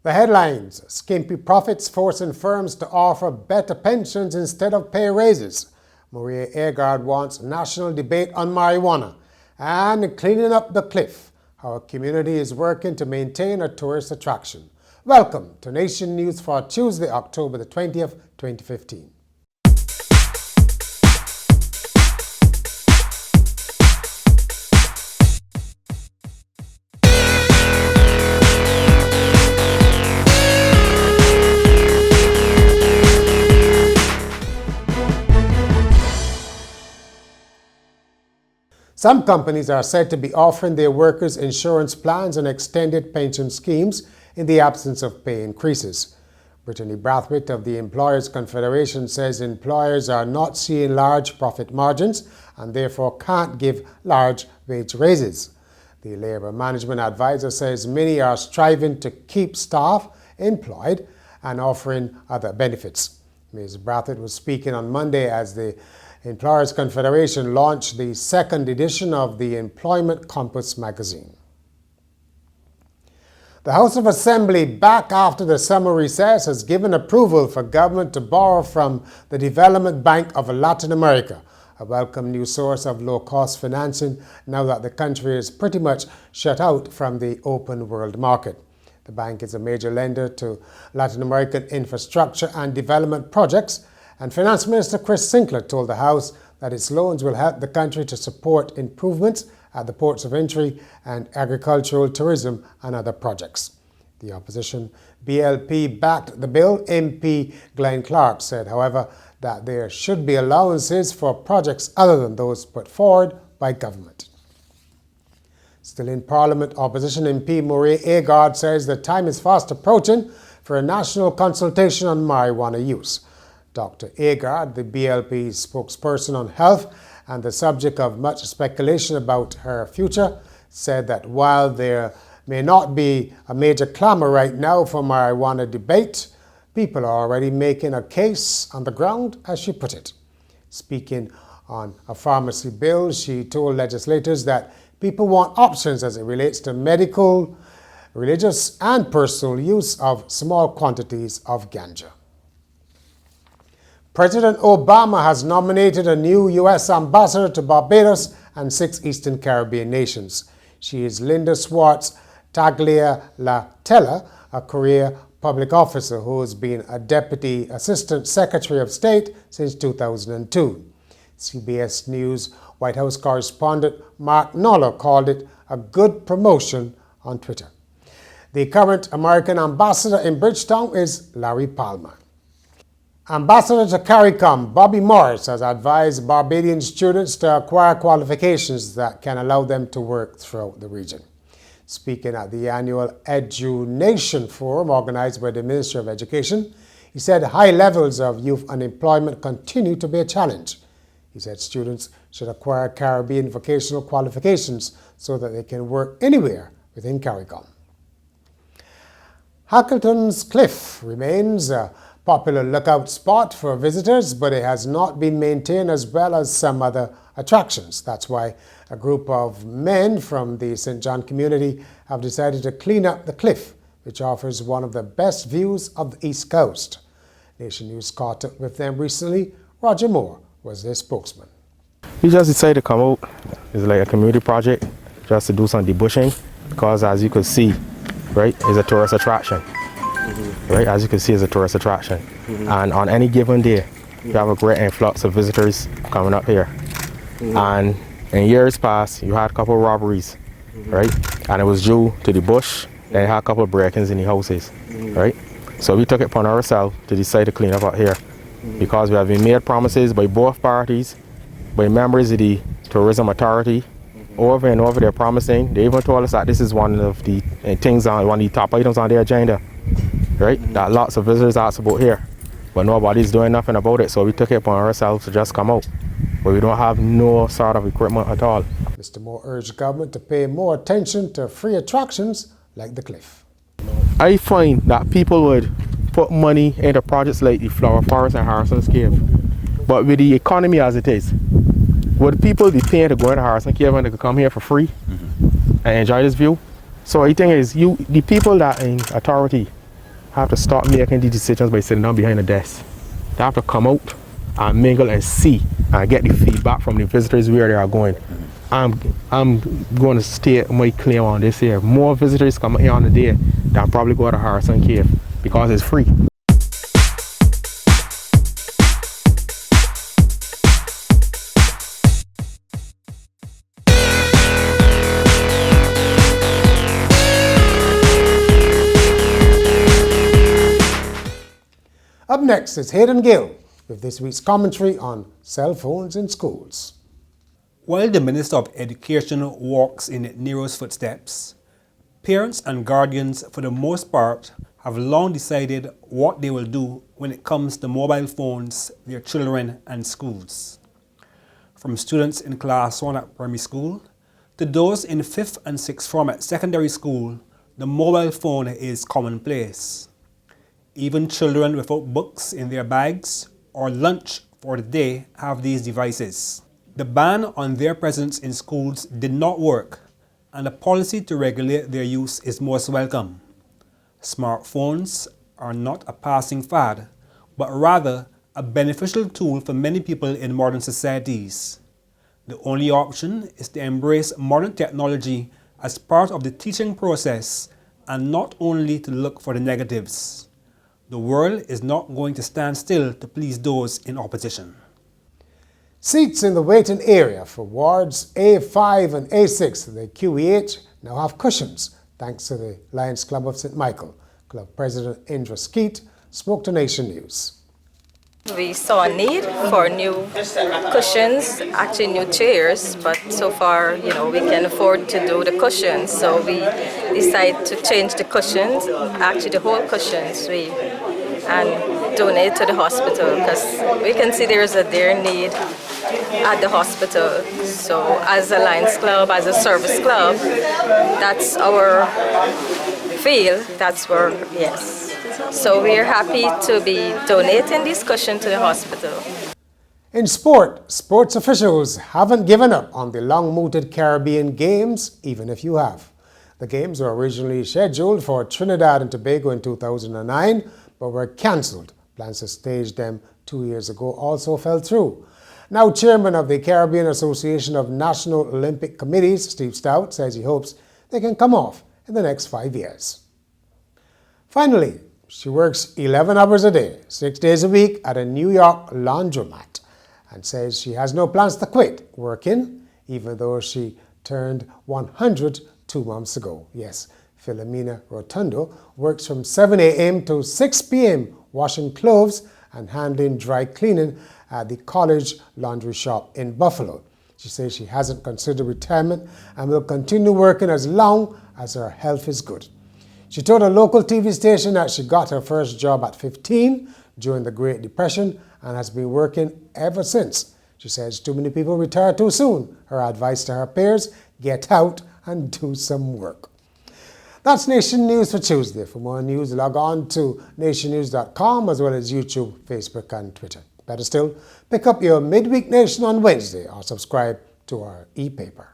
The headlines: Skimpy profits forcing firms to offer better pensions instead of pay raises. Maria Agard wants national debate on marijuana. And cleaning up the cliff, how a community is working to maintain a tourist attraction. Welcome to Nation News for Tuesday, October the 20th, 2015. Some companies are said to be offering their workers insurance plans and extended pension schemes in the absence of pay increases. Brittany Brathwaite of the Employers Confederation says employers are not seeing large profit margins and therefore can't give large wage raises. The Labour Management Advisor says many are striving to keep staff employed and offering other benefits. Ms. Brathwaite was speaking on Monday as the Employers Confederation launched the second edition of the Employment Compass magazine. The House of Assembly, back after the summer recess, has given approval for government to borrow from the Development Bank of Latin America, a welcome new source of low-cost financing now that the country is pretty much shut out from the open world market. The bank is a major lender to Latin American infrastructure and development projects, and Finance Minister Chris Sinclair told the House that its loans will help the country to support improvements at the ports of entry and agricultural, tourism and other projects. The opposition BLP backed the bill. MP Glenn Clark said, however, that there should be allowances for projects other than those put forward by government. Still in Parliament, opposition MP Maria Agard says the time is fast approaching for a national consultation on marijuana use. Dr. Agard, the BLP spokesperson on health and the subject of much speculation about her future, said that while there may not be a major clamour right now for marijuana debate, people are already making a case on the ground, as she put it. Speaking on a pharmacy bill, she told legislators that people want options as it relates to medical, religious and personal use of small quantities of ganja. President Obama has nominated a new U.S. ambassador to Barbados and 6 Eastern Caribbean nations. She is Linda Swartz Tagliatella, a career public officer who has been a Deputy Assistant Secretary of State since 2002. CBS News White House correspondent Mark Noller called it a good promotion on Twitter. The current American ambassador in Bridgetown is Larry Palmer. Ambassador to CARICOM Bobby Morris has advised Barbadian students to acquire qualifications that can allow them to work throughout the region. Speaking at the annual EduNation Forum organized by the Ministry of Education, he said high levels of youth unemployment continue to be a challenge. He said students should acquire Caribbean vocational qualifications so that they can work anywhere within CARICOM. Hackleton's Cliff remains a popular lookout spot for visitors, but it has not been maintained as well as some other attractions. That's why a group of men from the St. John community have decided to clean up the cliff, which offers one of the best views of the East Coast. Nation News caught up with them recently. Roger Moore was their spokesman. We just decided to come out. It's like a community project just to do some debushing because, as you could see, right, it's a tourist attraction. Right, as you can see, it's a tourist attraction. And on any given day, you have a great influx of visitors coming up here. And in years past, you had a couple of robberies, right? And it was due to the bush, then you had a couple of break-ins in the houses, right? So we took it upon ourselves to decide to clean up out here because we have been made promises by both parties, by members of the Tourism Authority, over and over they're promising. They even told us that this is one of the things on one of the top items on their agenda. Right? That lots of visitors ask about here, but nobody's doing nothing about it, so we took it upon ourselves to just come out. But we don't have no sort of equipment at all. Mr. Moore urged government to pay more attention to free attractions like the cliff. I find that people would put money into projects like the Flower Forest and Harrison's Cave, but with the economy as it is, would people be paying to go into Harrison Cave and they could come here for free and enjoy this view? So the thing is, the people that in authority have to stop making these decisions by sitting down behind a desk. They have to come out and mingle and see and get the feedback from the visitors where they are going. I'm going to state my claim on this here. More visitors come here on the day than probably go to Harrison Cave because it's free. Up next is Haydn Gill with this week's commentary on cell phones in schools. While the Minister of Education walks in Nero's footsteps, parents and guardians for the most part have long decided what they will do when it comes to mobile phones, their children and schools. From students in class 1 at primary school to those in 5th and 6th form at secondary school, the mobile phone is commonplace. Even children without books in their bags or lunch for the day have these devices. The ban on their presence in schools did not work, and a policy to regulate their use is most welcome. Smartphones are not a passing fad, but rather a beneficial tool for many people in modern societies. The only option is to embrace modern technology as part of the teaching process and not only to look for the negatives. The world is not going to stand still to please those in opposition. Seats in the waiting area for wards A5 and A6, the QEH, now have cushions, thanks to the Lions Club of St. Michael. Club President Indra Skeete spoke to Nation News. We saw a need for new cushions, actually new chairs, but so far, we can afford to do the cushions, so we decided to change the cushions, actually the whole cushions, and donate to the hospital because we can see there is a dire need at the hospital. So as a Lions Club, as a service club, that's our field, that's where, yes. So we are happy to be donating this cushion to the hospital. In sport, sports officials haven't given up on the long-mooted Caribbean Games, even if you have. The Games were originally scheduled for Trinidad and Tobago in 2009, but were cancelled. Plans to stage them 2 years ago also fell through. Now, Chairman of the Caribbean Association of National Olympic Committees, Steve Stout, says he hopes they can come off in the next 5 years. Finally, she works 11 hours a day, 6 days a week at a New York laundromat and says she has no plans to quit working, even though she turned 100 2 months ago. Yes, Philomena Rotundo works from 7 a.m. to 6 p.m. washing clothes and handling dry cleaning at the College Laundry Shop in Buffalo. She says she hasn't considered retirement and will continue working as long as her health is good. She told a local TV station that she got her first job at 15 during the Great Depression and has been working ever since. She says too many people retire too soon. Her advice to her peers, get out and do some work. That's Nation News for Tuesday. For more news, log on to nationnews.com as well as YouTube, Facebook and Twitter. Better still, pick up your Midweek Nation on Wednesday or subscribe to our e-paper.